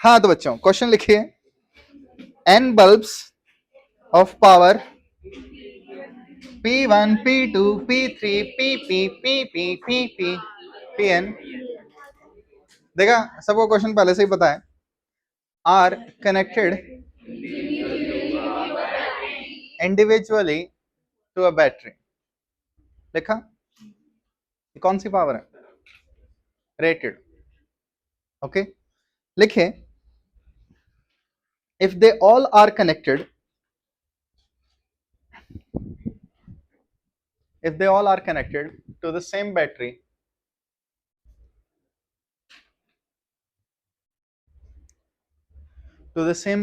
हाँ तो बच्चों क्वेश्चन लिखिए, n bulbs of power P1, P2, P3, PP, PP, PP, Pn, देखा सबको क्वेश्चन पहले से ही पता है, are connected individually to a battery. लिखा, कौन सी पावर है? रेटेड। ओके, लिखे if they all are connected, if they all are connected to the same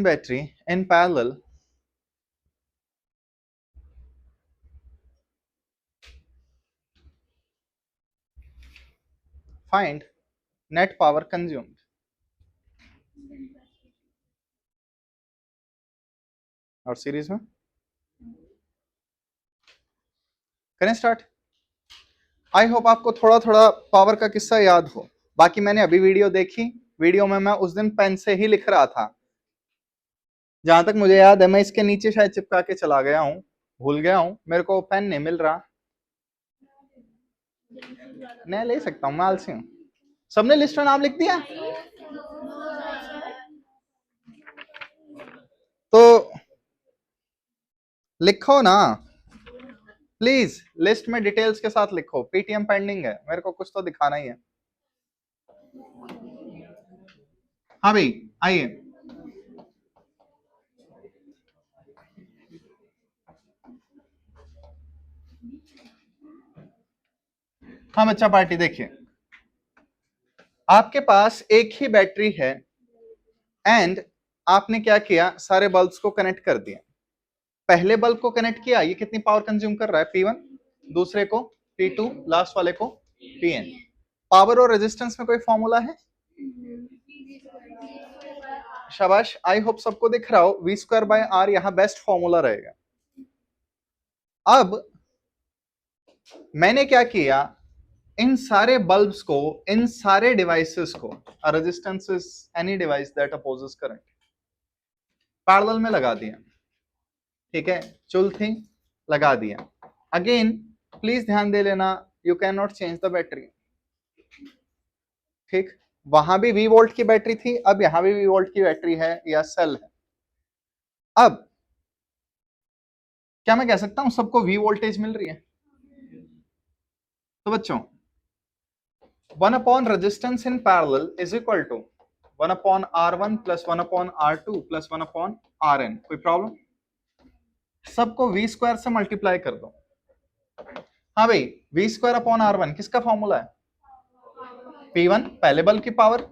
battery, in parallel, find net power consumed. और सीरीज में करें स्टार्ट। आई होप आपको थोड़ा थोड़ा पावर का किस्सा याद हो। बाकी मैंने अभी वीडियो देखी, वीडियो में मैं उस दिन पेन से ही लिख रहा था, जहां तक मुझे याद है मैं इसके नीचे शायद चिपका के चला गया हूं, भूल गया हूं, मेरे को पेन नहीं मिल रहा। मैं ले सकता हूं, मैं आलसी हूं। सबने लिस्ट में नाम लिख दिया? तो लिखो ना प्लीज, लिस्ट में डिटेल्स के साथ लिखो। पीटीएम पेंडिंग है, मेरे को कुछ तो दिखाना ही है। हाँ भाई आइए, हाँ बच्चा पार्टी। देखिए आपके पास एक ही बैटरी है एंड आपने क्या किया, सारे बल्ब्स को कनेक्ट कर दिया। पहले बल्ब को कनेक्ट किया, ये कितनी पावर कंज्यूम कर रहा है? P1, दूसरे को P2, लास्ट वाले को Pn। पावर और रेजिस्टेंस में कोई फॉर्मूला है? शाबाश, आई होप सबको दिख रहा हो। V²/R यहां बेस्ट फॉर्मूला रहेगा। अब मैंने क्या किया, इन सारे बल्ब्स को, इन सारे डिवाइसेस को, resistance is any device that opposes current, parallel में लगा दिया। ठीक है, चुल थी, लगा दिया। अगेन प्लीज ध्यान दे लेना, you can not change the battery. ठीक, वहां भी V वोल्ट की बैटरी थी, अब यहां भी V वोल्ट की बैटरी है या सेल है। अब क्या मैं कह सकता हूं सबको V वोल्टेज मिल रही है? तो बच्चों 1 upon resistance in parallel is equal to 1 upon R1 plus 1 upon R2 plus 1 upon Rn। कोई प्रॉब्लम? सबको V² से मल्टीप्लाई कर दो। हाँ भाई, V² अपॉन R1 किसका फॉर्मूला है? P1 पहले बल्ब की पावर,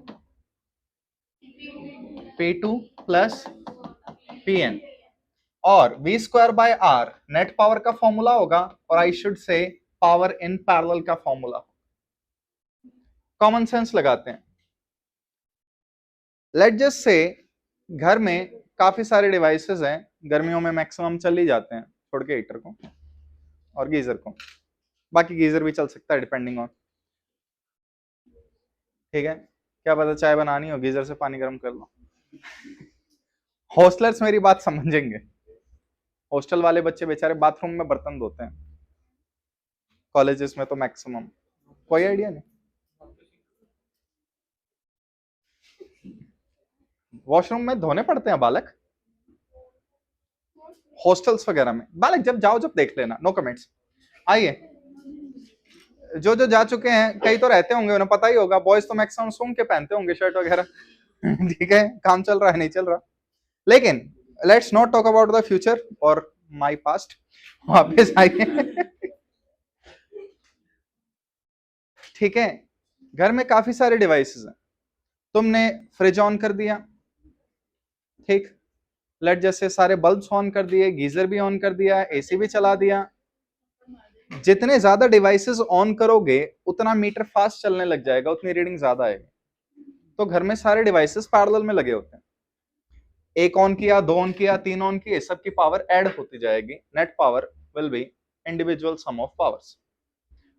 P2 प्लस Pn, और V²/R नेट पावर का फॉर्मूला होगा, और I should say power in parallel का फॉर्मूला। कॉमन सेंस लगाते हैं। लेट जस्ट से घर में काफी सारे डिवाइसेस हैं, गर्मियों में मैक्सिमम चल ही जाते हैं, छोड़ के हीटर को और गीजर को। बाकी गीजर भी चल सकता है डिपेंडिंग ऑन, ठीक है, क्या पता चाय बनानी हो, गीजर से पानी गर्म कर लो। हॉस्टलर्स मेरी बात समझेंगे, हॉस्टल वाले बच्चे बेचारे बाथरूम में बर्तन धोते हैं, कॉलेजेस में तो मैक्सिमम। कोई आइडिया नहीं? वॉशरूम में धोने पड़ते हैं बालक, हॉस्टल्स वगैरह में। बालक जब जाओ जब देख लेना, नो कमेंट्स। आइए, जो जो जा चुके हैं, कई तो रहते होंगे, उन्हें पता ही होगा। बॉयज तो मैक्सिमम सूंघ के पहनते होंगे शर्ट वगैरह। ठीक है, काम चल रहा है नहीं चल रहा, लेकिन let's not talk about the future और माय पास्ट। वापस आइए। ठीक है, घर में काफी सारे डिवाइसेस हैं, तुमने फ्रिज ऑन कर दिया, ठीक, लेट जैसे सारे बल्ब्स ऑन कर दिए, गीजर भी ऑन कर दिया, एसी भी चला दिया। जितने ज्यादा डिवाइसेस ऑन करोगे उतना मीटर फास्ट चलने लग जाएगा, उतनी रीडिंग ज्यादा आएगी। तो घर में सारे डिवाइसेस पैरेलल में लगे होते हैं, एक ऑन किया, 2 ऑन किया, 3 ऑन किए, सबकी पावर ऐड होती जाएगी। Net power will be individual sum of powers.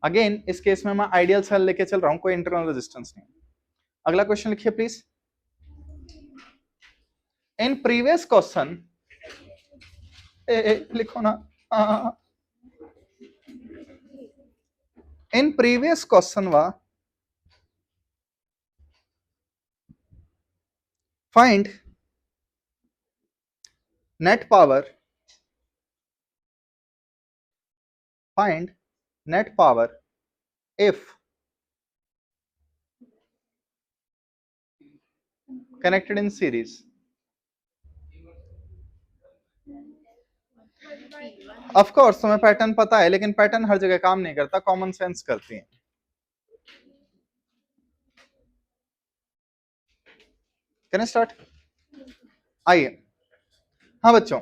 Again इस केस में मैं आइडियल सेल लेके चल रहा हूं, कोई इंटरनल रेजिस्टेंस नहीं। अगला क्वेश्चन लिखिए प्लीज। इन प्रीवियस क्वेश्चन लिखो ना, इन प्रीवियस क्वेश्चन वा find net power, find net power if connected in series. Of course तुम्हें पैटर्न पता है, लेकिन पैटर्न हर जगह काम नहीं करता, कॉमन सेंस करती है। Can start? आइए। हाँ बच्चों,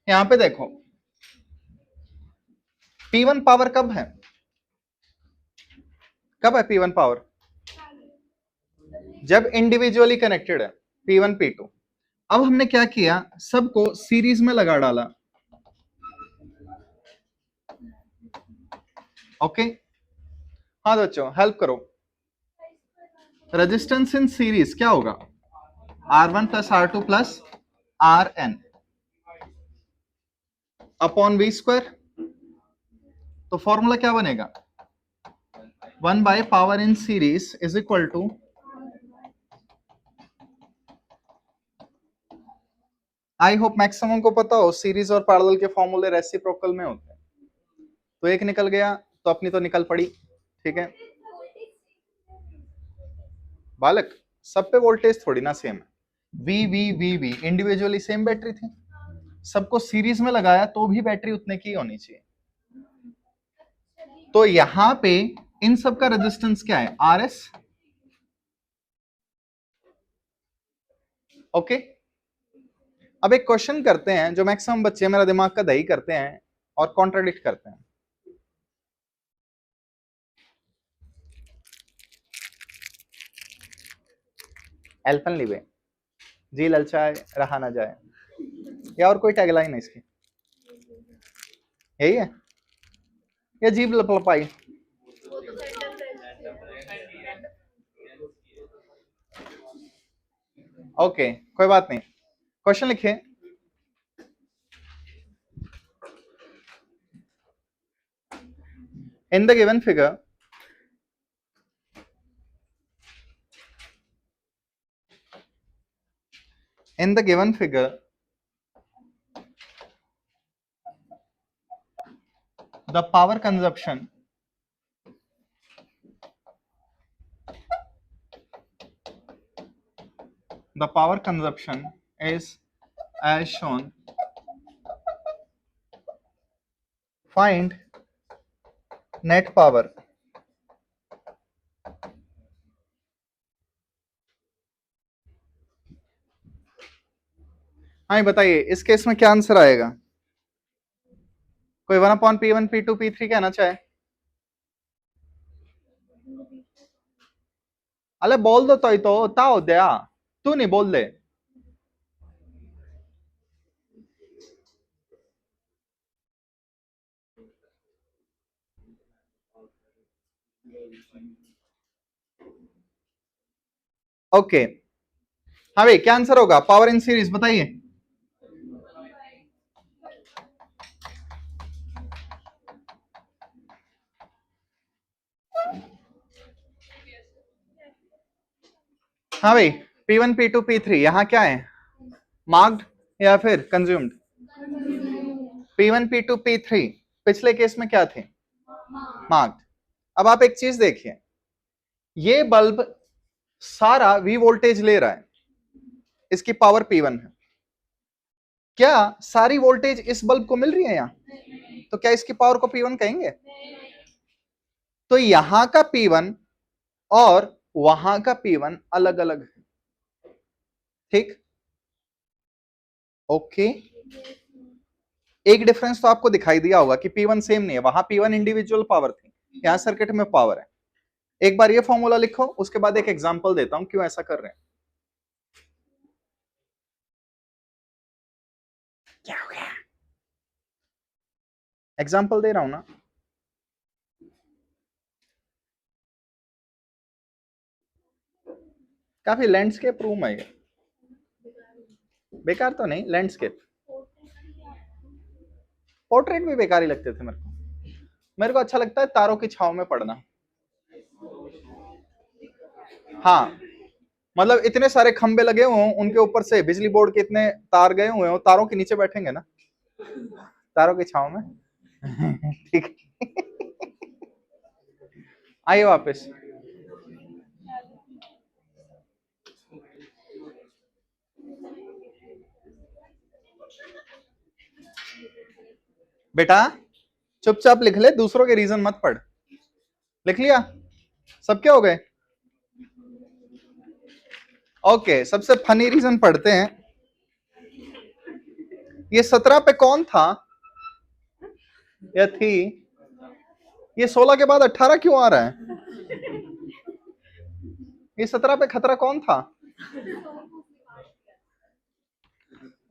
यहां पे देखो P1 पावर कब है? कब है P1 पावर? जब इंडिविजुअली कनेक्टेड है, P1 P2। अब हमने क्या किया, सबको सीरीज में लगा डाला। ओके हाँ बच्चों हेल्प करो। रेजिस्टेंस इन सीरीज क्या होगा? R1 plus R2 plus RN upon V square. तो फॉर्मूला क्या बनेगा? 1 by power in series is equal to I hope maximum को पता हो सीरीज और पैरेलल के फॉर्मूले रेसिप्रोकल में होते हैं। तो एक निकल गया तो अपनी तो निकल पड़ी, ठीक है बालक। सब पे वोल्टेज थोड़ी ना सेम है। वी इंडिविजुअली सेम बैटरी थी, सबको सीरीज में लगाया तो भी बैटरी उतने की होनी चाहिए। तो यहां पे इन सब का रेजिस्टेंस क्या है? RS। ओके अब एक क्वेश्चन करते हैं जो मैक्सिमम बच्चे मेरा दिमाग का दही करते हैं और कॉन्ट्राडिक्ट करते हैं। एल्फन लिबे जी ललचाए रहा ना जाए, या और कोई टैगलाइन है इसकी? यही है या जीभ लपलपाई? ओके कोई बात नहीं, क्वेश्चन लिखिए। In the given figure, the power consumption is as shown. Find net power. हाँ बताइए इस केस में क्या आंसर आएगा? कोई 1/P1 P2 P3 कहना चाहे? अरे बोल दो तो ताओ दया, तू नहीं बोल दे। ओके हाँ भाई क्या आंसर होगा? पावर इन सीरीज बताइए। हाँ भाई P1 P2 P3 यहां क्या है? मार्क्ड या फिर कंज्यूम्ड? P1 P2 P3 पिछले केस में क्या थे? मार्क्ड। अब आप एक चीज देखिए, ये बल्ब सारा V वोल्टेज ले रहा है, इसकी पावर P1 है। क्या सारी वोल्टेज इस बल्ब को मिल रही है यहां? तो क्या इसकी पावर को P1 कहेंगे? तो यहां का P1 और वहां का P1 अलग अलग है, ठीक? ओके एक डिफरेंस तो आपको दिखाई दिया होगा कि P1 सेम नहीं है, वहां P1 इंडिविजुअल पावर थी, यहां सर्किट में पावर है। एक बार ये फॉर्मूला लिखो, उसके बाद एक एग्जांपल देता हूं क्यों ऐसा कर रहे हैं। क्या हो गया? एग्जांपल दे रहा हूं ना। काफी लैंडस्केप रूम है ये। बेकार तो नहीं, लैंडस्केप। पोर्ट्रेट भी बेकार ही लगते थे मेरे को। मेरे को अच्छा लगता है तारों की छाव में पढ़ना। हाँ, मतलब इतने सारे खंबे लगे हुए हों, उनके ऊपर से बिजली बोर्ड के इतने तार गए हुए हों, तारों के नीचे बैठेंगे ना, तारों की छाव में। ठीक आइए वापस। बेटा चुपचाप लिख ले, दूसरों के रीजन मत पढ़। लिख लिया? सब क्या हो गए? ओके, सबसे फनी रीजन पढ़ते हैं। ये 17 पे कौन था या थी? ये 16 के बाद 18 क्यों आ रहा है? ये 17 पे खतरा कौन था?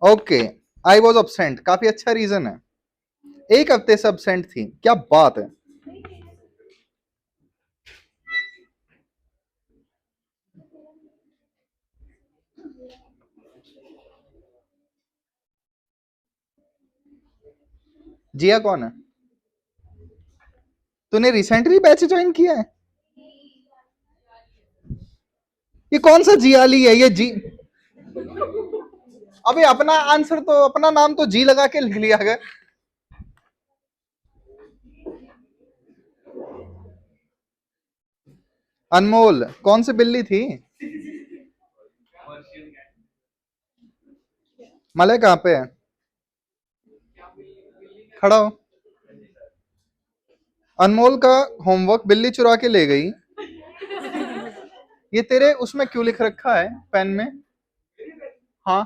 ओके, आई वॉज अब्सेंट, काफी अच्छा रीजन है। एक हफ्ते से अब्सेंट थी, क्या बात है। जिया कौन है? तूने रिसेंटली बैच ज्वाइन किया है? ये कौन सा जियाली है ये जी? अबे अपना आंसर तो, अपना नाम तो जी लगा के लिख लिया गया। अनमोल कौन सी बिल्ली थी? मलय कहाँ पे है? खड़ा हो। अनमोल का होमवर्क बिल्ली चुरा के ले गई। ये तेरे उसमें क्यों लिख रखा है पेन में? हाँ,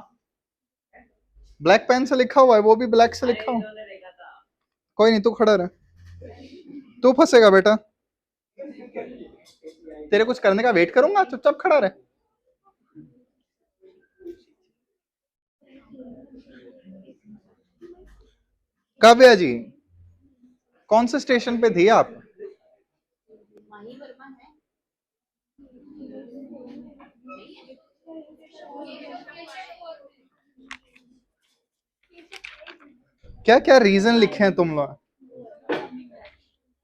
ब्लैक पेन से लिखा हुआ है, वो भी ब्लैक से लिखा हुआ। कोई नहीं, तू खड़ा रह, तू फंसेगा बेटा। तेरे कुछ करने का वेट करूंगा, चुपचाप खड़ा रह। काव्या जी, कौन से स्टेशन पे थी आप? क्या क्या रीजन लिखे हैं तुम लोग?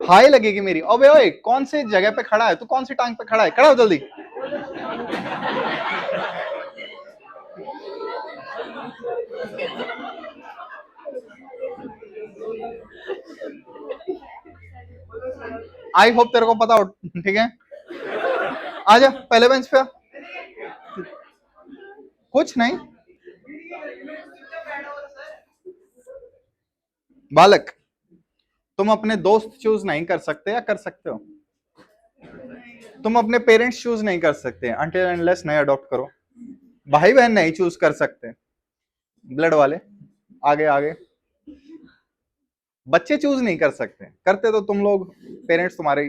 हाई लगेगी मेरी। अबे ओए, कौन सी जगह पे खड़ा है तू? कौन सी टांग पे खड़ा है? खड़ा हो जल्दी। आई होप तेरे को पता हो, ठीक है? आजा पहले बेंच पे आ। कुछ नहीं बालक, तुम अपने दोस्त चूज नहीं कर सकते या कर सकते हो? तुम अपने पेरेंट्स चूज नहीं कर सकते अनटिल अनलेस नहीं अडॉप्ट करो। भाई बहन नहीं चूज कर सकते, ब्लड वाले। आगे आगे। बच्चे चूज नहीं कर सकते, करते तो तुम लोग, पेरेंट्स तुम्हारे,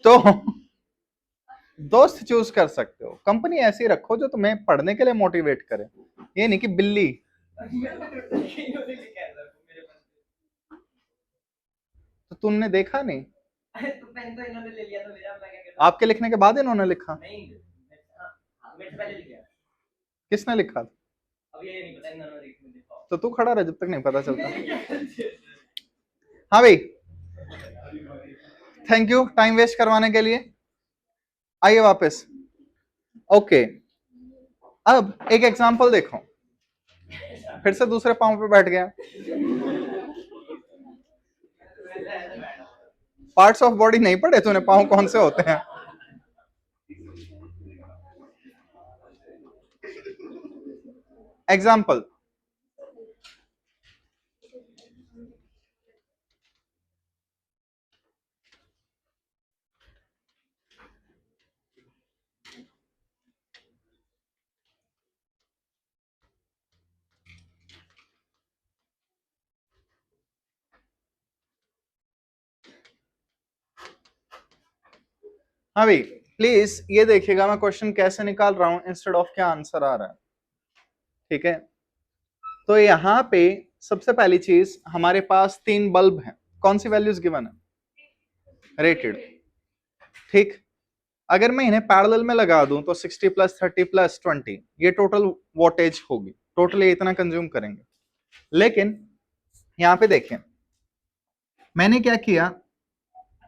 तो दोस्त चूज कर सकते हो। कंपनी ऐसी रखो जो तुम्हें पढ़ने के लिए मोटिवेट करे, ये नहीं कि बिल्ली। तो तुमने देखा नहीं? तो पेन तो इन्होंने ले लिया, तो मेरा मैं क्या करता? आपके लिखने के बाद इन्होंने लिखा? नहीं, मेरे से पहले लिखा। किसने लिखा? अब ये नहीं पता, इन्होंने लिखा। तो तू खड़ा रह जब तक नहीं पता चलता। हाँ भाई, थैंक यू टाइम वेस्ट करवाने के लिए। आइए वापस। ओके, अब एक एग्जांपल देखो। फिर से दूसरे पांव पे बैठ गया। पार्ट्स ऑफ बॉडी नहीं पढ़े तूने? पांव कौन से होते हैं? एग्जाम्पल, हाँ भाई प्लीज ये देखिएगा मैं क्वेश्चन कैसे निकाल रहा हूं इंस्टेड ऑफ क्या आंसर आ रहा है, ठीक है? तो यहां पे सबसे पहली चीज, हमारे पास 3 बल्ब हैं। कौन सी वैल्यूज गिवन है? रेटेड, ठीक। अगर मैं इन्हें पैरेलल में लगा दूं तो 60 प्लस 30 प्लस 20, ये टोटल वोल्टेज होगी, टोटल ये इतना कंज्यूम करेंगे। लेकिन यहां पे देखें, मैंने क्या किया,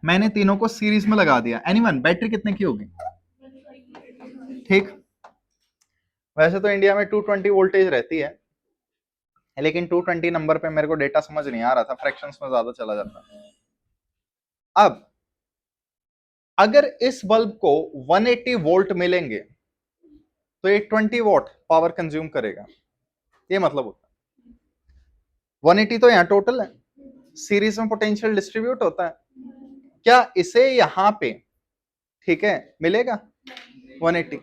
मैंने तीनों को सीरीज में लगा दिया। एनीवन, बैटरी कितने की होगी? ठीक, वैसे तो इंडिया में 220 वोल्टेज रहती है, लेकिन 220 नंबर पे मेरे को डेटा समझ नहीं आ रहा था, फ्रैक्शंस में ज्यादा चला जाता। अब अगर इस बल्ब को 180 वोल्ट मिलेंगे तो ये 20 वॉट पावर कंज्यूम करेगा, ये मतलब होता है। 180 तो यहां टोटल है, सीरीज में पोटेंशियल डिस्ट्रीब्यूट होता है, क्या इसे यहां पे, ठीक है, मिलेगा 180?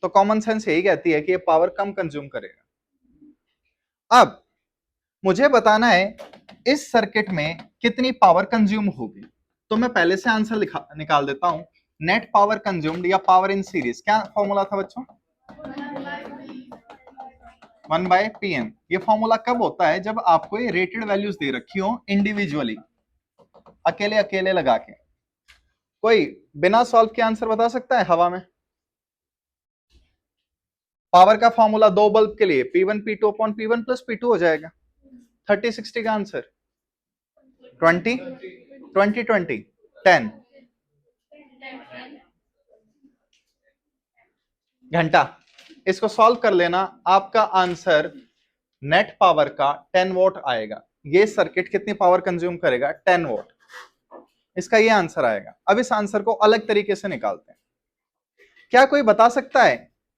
तो कॉमन सेंस यही कहती है कि ये पावर कम कंज्यूम करेगा। अब मुझे बताना है इस सर्किट में कितनी पावर कंज्यूम होगी, तो मैं पहले से आंसर निकाल देता हूं। नेट पावर कंज्यूम्ड या पावर इन सीरीज, क्या फॉर्मूला था बच्चों? 1/Pm। ये फॉर्मूला कब होता है? जब आपको ये रेटेड वैल्यूज दे रखी हो इंडिविजुअली, अकेले अकेले लगा के। कोई बिना सॉल्व के आंसर बता सकता है हवा में? पावर का फॉर्मूला दो बल्ब के लिए P1 P2 upon P1 plus P2 हो जाएगा। 30-60 का आंसर 20 20 20 10 घंटा। इसको सॉल्व कर लेना, आपका आंसर नेट पावर का 10 वॉट आएगा। ये सर्किट कितनी पावर कंज्यूम करेगा? 10 वॉट। इसका ये आंसर आएगा। अब इस आंसर को अलग तरीके से निकालते हैं। क्या कोई बता सकता है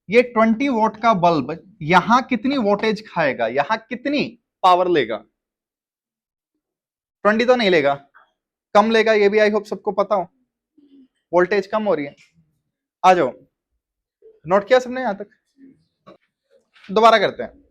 ये 20 वॉट का बल्ब यहां कितनी वोल्टेज खाएगा, यहां कितनी पावर लेगा? 20 तो नहीं लेगा, कम लेगा, ये भी आई होप सबको पता हो, वोल्टेज कम हो रही है। आ जाओ, नोट किया सबने यहां तक? दोबारा करते हैं।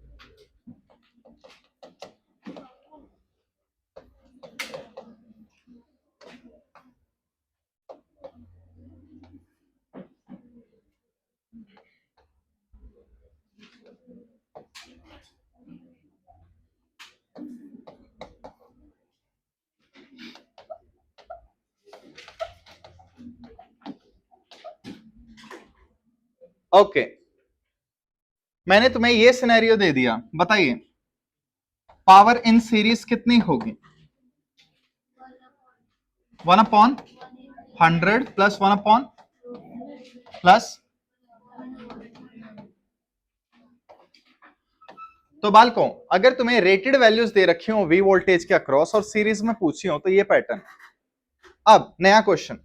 ओके, मैंने तुम्हें ये सिनेरियो दे दिया, बताइए पावर इन सीरीज कितनी होगी? 1/100 प्लस 1 प्लस। तो बालकों, अगर तुम्हें रेटेड वैल्यूज दे रखी हो वी वोल्टेज के अक्रॉस और सीरीज में पूछी हो तो ये पैटर्न। अब नया क्वेश्चन,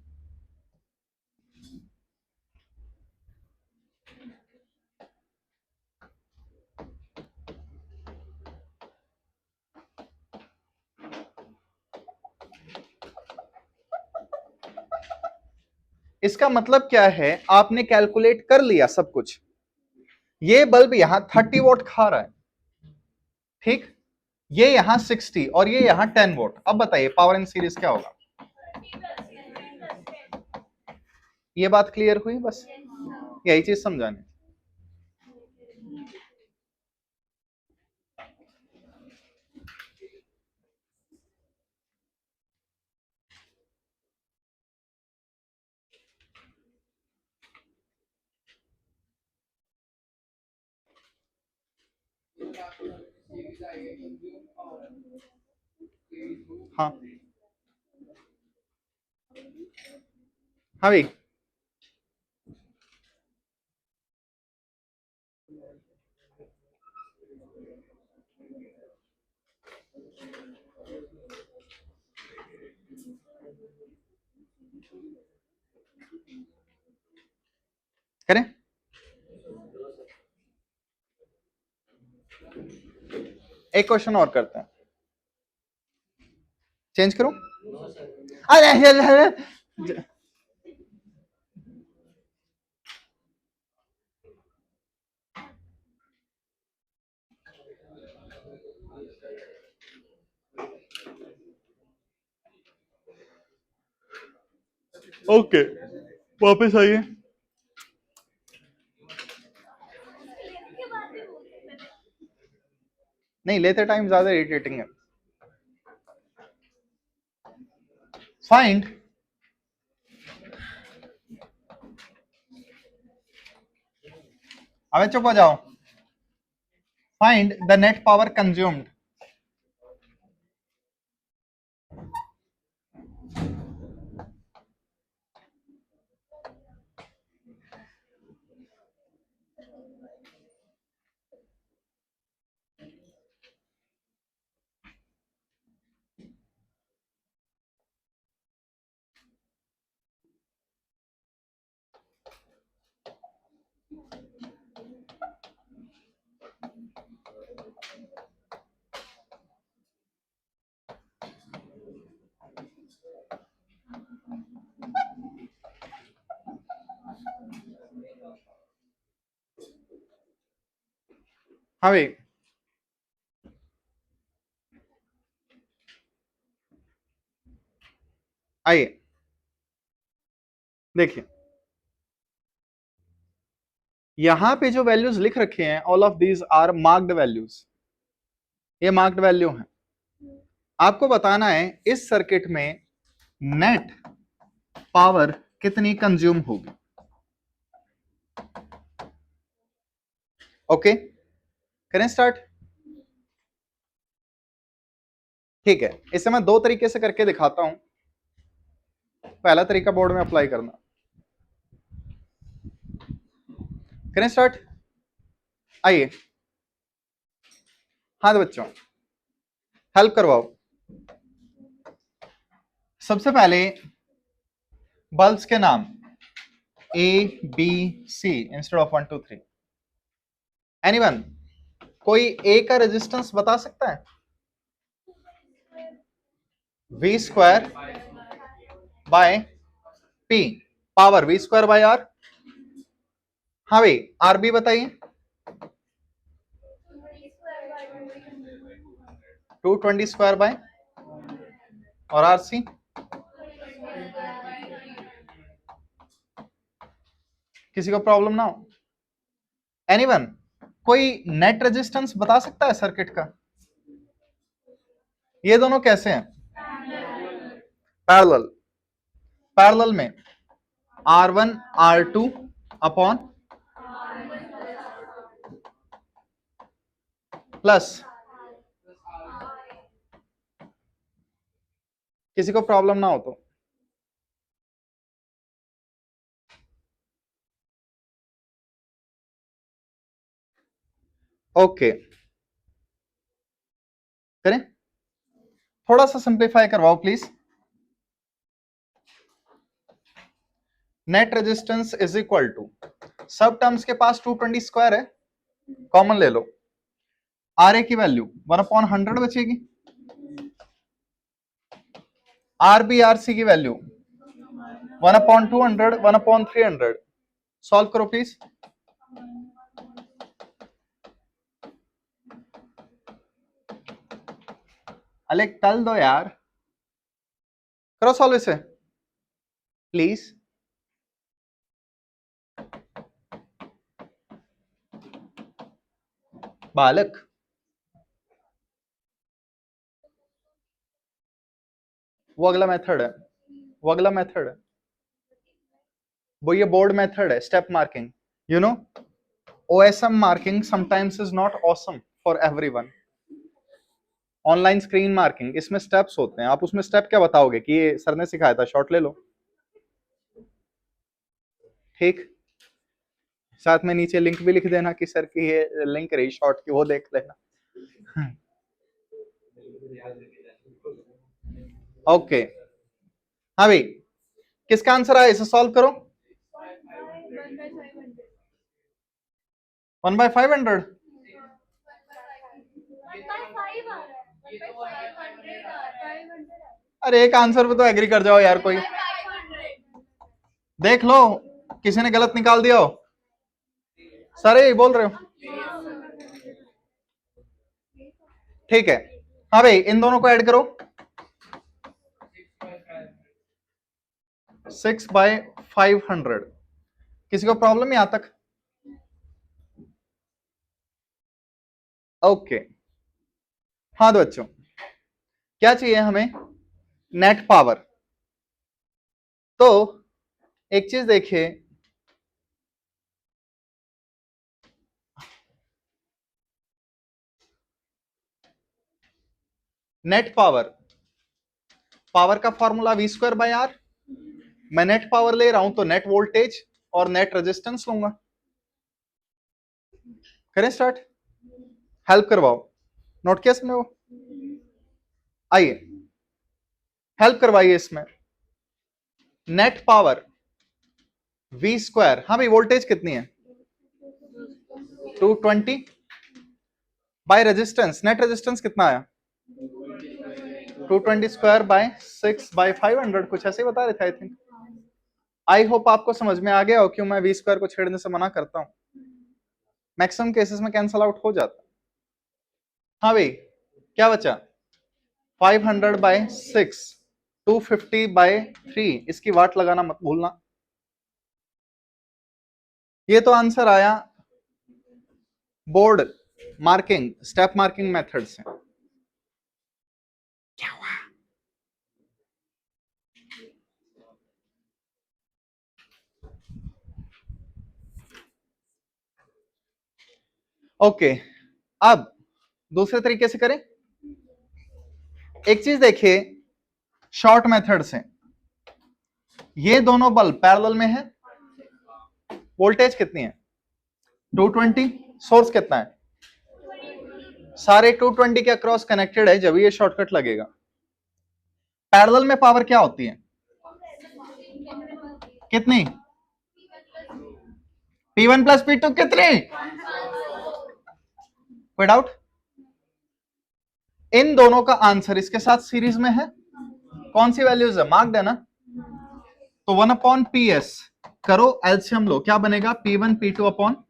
इसका मतलब क्या है? आपने कैलकुलेट कर लिया सब कुछ, ये बल्ब यहां 30 वोट खा रहा है, ठीक, ये यहां 60 और ये यहां 10 वोट। अब बताइए पावर इन सीरीज क्या होगा? ये बात क्लियर हुई? बस यही चीज समझाने। हाँ हाँ भाई, करें? एक क्वेश्चन और करते हैं, चेंज करूं? अरे ओके, वापस आइए। नहीं लेते टाइम ज्यादा इरिटेटिंग है। फाइंड अबे चुप हो जाओ। Find the net power consumed. हाँ भाई, आइए देखिए, यहां पे जो वैल्यूज लिख रखे हैं, all of these are marked values, ये मार्क्ड वैल्यू हैं। आपको बताना है इस सर्किट में नेट पावर कितनी कंज्यूम होगी। ओके, करें स्टार्ट। ठीक है, इसे मैं दो तरीके से करके दिखाता हूं। पहला तरीका बोर्ड में अप्लाई करना। करें स्टार्ट, आइए। हाँ तो बच्चों, हेल्प करवाओ। सबसे पहले बल्ब्स के नाम A B C instead of 1 2 3। Anyone, कोई ए का रेजिस्टेंस बता सकता है? V square by P, power V square by R. हाँ भाई, आर बी बताइए। 220 स्क्वायर बाय, और आर सी किसी को प्रॉब्लम ना हो? एनीवन, कोई नेट रेजिस्टेंस बता सकता है सर्किट का? ये दोनों कैसे हैं? पैरेलल। पैरेलल में R1 R2 अपॉन प्लस, किसी को प्रॉब्लम ना हो तो? ओके, करें, थोड़ा सा सिंप्लीफाई करवाओ please. Net resistance is equal to, सब टर्म्स के पास 220 स्क्वायर है, कॉमन ले लो। आर ए की वैल्यू 1/100 बचेगी, आर बी आर सी की वैल्यू 1/200 1/300। सॉल्व करो प्लीज। अले कल दो यार, करो सॉल्व इसे प्लीज। बालक, वो अगला मेथड है, वो अगला मेथड है, वो ये बोर्ड मेथड है, step marking. You know, OSM marking sometimes is not awesome for everyone. Online screen marking, इसमें स्टेप्स होते हैं, आप उसमें स्टेप क्या बताओगे कि ये सर ने सिखाया था, शॉर्ट ले लो। ठीक, साथ में नीचे लिंक भी लिख देना कि सर की ये लिंक रही शॉर्ट की, वो देख लेना। ओके, हाँ भाई, किसका आंसर आया, इसे सॉल्व करो। 1/500। अरे एक आंसर पे तो एग्री कर जाओ यार कोई, देख लो किसी ने गलत निकाल दिया हो। सर ये बोल रहे हो? ठीक है, हाँ भाई, इन दोनों को ऐड करो। 6/500। किसी को प्रॉब्लम है यहां तक? ओके, हाँ तो बच्चों, क्या चाहिए हमें? Net power. तो एक चीज देखिए, नेट पावर, पावर का formula V square by R, मैं नेट पावर ले रहा हूं तो नेट वोल्टेज और नेट रेजिस्टेंस लूंगा। करें स्टार्ट, हेल्प करवाओ, नोट किया समझे वो, आइए हेल्प करवाइए इसमें। नेट पावर V स्क्वायर, हाँ भाई वोल्टेज कितनी है 220 बाय रेजिस्टेंस, नेट रेजिस्टेंस कितना आया 220 स्क्वायर बाय 6 बाय 500, कुछ ऐसे ही बता रहे थे आई थिंक। आई होप आपको समझ में आ गया हो क्यों मैं V स्क्वायर को छेड़ने से मना करता हूं, मैक्सिमम केसेस में कैंसल आउट हो जाता। हाँ भाई क्या बचा 500 बाय 6, 250 बाय 3, इसकी वाट लगाना मत भूलना। ये तो आंसर आया board marking, step marking method से। क्या हुआ? ओके, अब दूसरे तरीके से करें। एक चीज देखिए शॉर्ट मेथड से, ये दोनों बल्ब पैरेलल में है, वोल्टेज कितनी है 220, सोर्स कितना है, सारे 220 के अक्रॉस कनेक्टेड है, जब ये शॉर्टकट लगेगा। पैरेलल में पावर क्या होती है कितनी, P1 प्लस P2 कितनी, कोई डाउट? इन दोनों का आंसर इसके साथ सीरीज में है, कौन सी वैल्यूज है मार्क्ड है ना, तो 1/PS करो, एलसीएम लो, क्या बनेगा P1 P2 अपॉन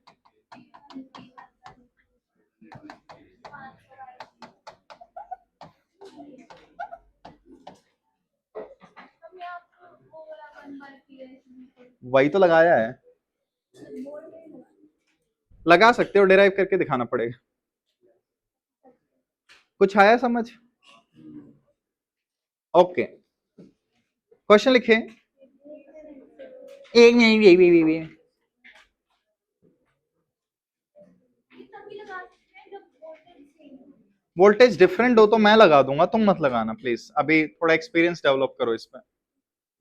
वही तो लगाया है, लगा सकते हो, डिराइव करके दिखाना पड़ेगा। कुछ आया समझ? ओके, क्वेश्चन लिखे, एक मिनट, वोल्टेज डिफरेंट हो तो मैं लगा दूंगा, तुम मत लगाना प्लीज, अभी थोड़ा एक्सपीरियंस डेवलप करो इस पे।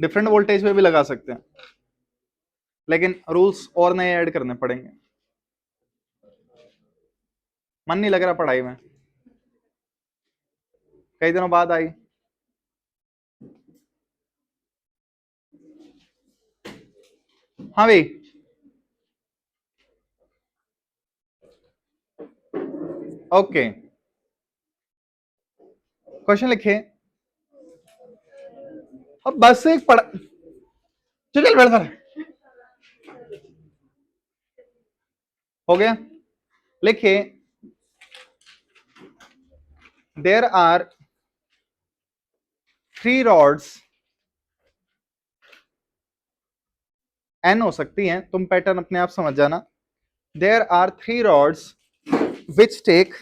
डिफरेंट वोल्टेज पे भी लगा सकते हैं, लेकिन रूल्स और नए ऐड करने पड़ेंगे। मन नहीं लग रहा पढ़ाई में, कई दिनों बाद आई। हाँ भाई ओके, क्वेश्चन लिखे, अब बस एक पढ़, चल बैठ सर, हो गया। लिखिए देयर आर 3 rods, n हो सकती हैं, तुम पैटर्न अपने आप समझ जाना। There are 3 rods which take,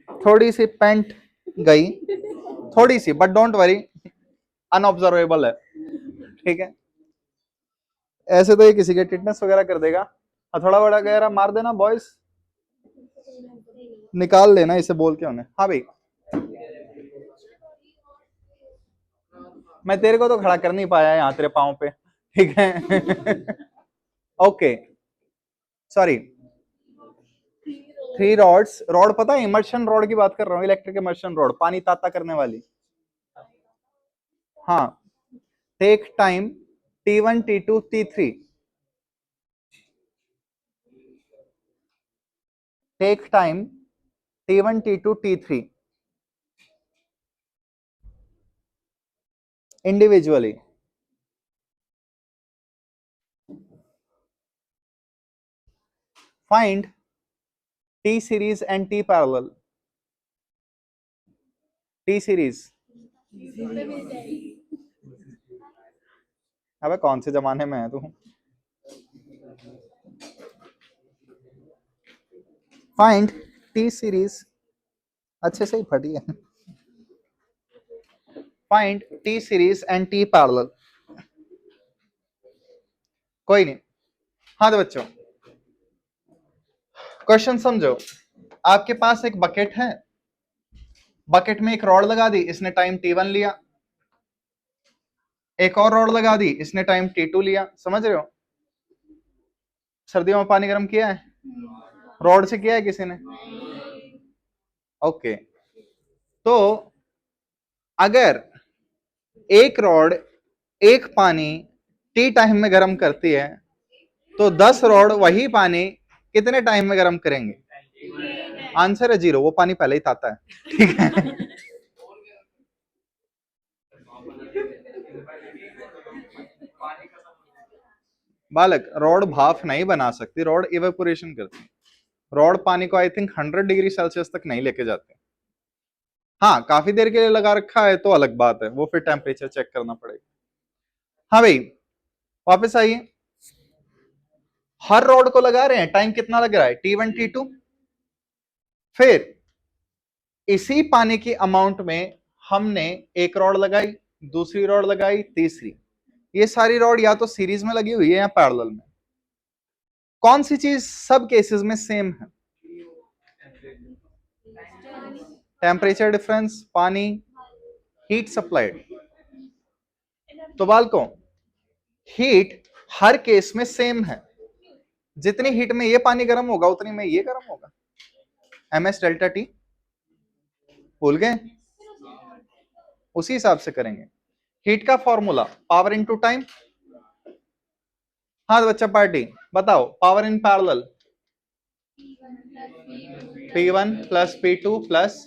थोड़ी सी पेंट गई, थोड़ी सी, बट डोंट वरी, अनऑब्जर्वेबल है, ठीक है। ऐसे तो ये किसी के टिटनेस वगैरह कर देगा, हथौड़ा वड़ा वगैरह मार देना बॉयज, निकाल लेना इसे बोल के उन्हें। हाँ भाई मैं तेरे को तो खड़ा कर नहीं पाया यहाँ तेरे पाँव पे, ठीक है। ओके सॉरी, 3 रॉड्स, रॉड पता है इमर्शन रॉड की बात कर रहा हूँ, इलेक्ट्रिक इमर्शन रॉड, पानी ताता करने वाली। हाँ, take time T1 T2 T3, take time T1 T2 T3 individually, find T series and T parallel, T series, अबे कौन से जमाने में है तू, फाइंड T सीरीज, अच्छे से ही फटी है, find T series and T parallel. कोई नहीं, हाँ तो बच्चों क्वेश्चन समझो, आपके पास एक बकेट है, बकेट में एक रॉड लगा दी, इसने टाइम T1 लिया, एक और रॉड लगा दी, इसने टाइम T2 लिया। समझ रहे हो? सर्दियों में पानी गर्म किया है? रॉड से किया है किसी ने? ओके, तो अगर एक रॉड एक पानी T टाइम में गर्म करती है, तो 10 रॉड वही पानी कितने टाइम में गर्म करेंगे? आंसर है 0, वो पानी पहले ही ताता है। ठीक है, बालक, रॉड भाप नहीं बना सकती, रॉड इवेपोरेशन करती है। रॉड पानी को आई थिंक 100 डिग्री सेल्सियस तक नहीं लेके जाते। हाँ, काफी देर के लिए लगा रखा है तो अलग बात है, वो फिर टेम्परेचर चेक करना पड़ेगा। हाँ भाई, वापस आइए। हर रॉड को लगा रहे हैं, टाइम कितना लग रहा है? T1 T2। फिर इसी पानी की अमाउंट में हमने एक रॉड लगाई, दूसरी रॉड लगाई, तीसरी। ये सारी रॉड या तो सीरीज में लगी हुई है या पैरेलल में। कौन सी चीज सब केसेस में सेम है? टेम्परेचर डिफरेंस, पानी, हीट सप्लाइड। तो बालकों, हीट हर केस में सेम है। जितनी हीट में ये पानी गर्म होगा उतनी में ये गर्म होगा। ms डेल्टा टी भूल गए? उसी हिसाब से करेंगे। हीट का फॉर्मूला पावर इनटू टाइम। हाँ तो बच्चा पार्टी बताओ, power in parallel P1 plus P2 plus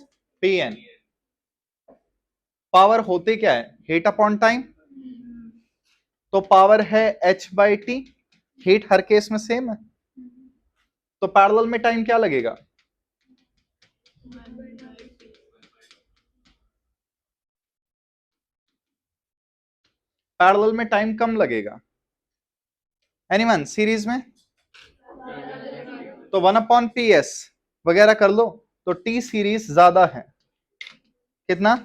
Pn। Power होती क्या है? Heat upon time. तो पावर है h/t। हीट हर केस में सेम है, तो पैरेलल में टाइम क्या लगेगा? पैरेलल में टाइम कम लगेगा। एनीवन सीरीज में तो 1/PS वगैरह कर लो, तो T सीरीज ज्यादा है। कितना?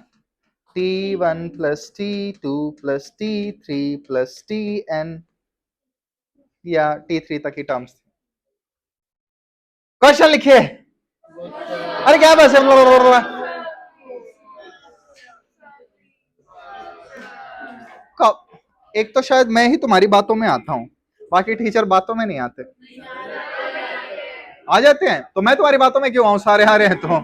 T1 plus T2 plus T3 plus Tn, या T3 तक की टर्म्स थी। क्वेश्चन लिखिए। अरे क्या बस है, एक तो शायद मैं ही तुम्हारी बातों में आता हूं, बाकी टीचर बातों में नहीं आते। आ जाते हैं तो मैं तुम्हारी बातों में क्यों आऊं? सारे आ रहे हैं तो।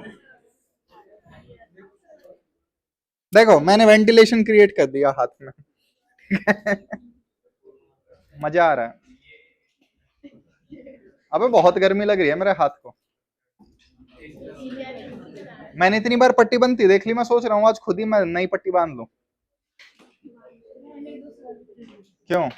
देखो, मैंने वेंटिलेशन क्रिएट कर दिया हाथ में। मजा आ रहा है। अबे बहुत गर्मी लग रही है मेरे हाथ को। मैंने इतनी बार पट्टी बंधती देख ली, मैं सोच रहा हूँ आज खुद ही मैं नई पट्टी बांध लूं। क्यों?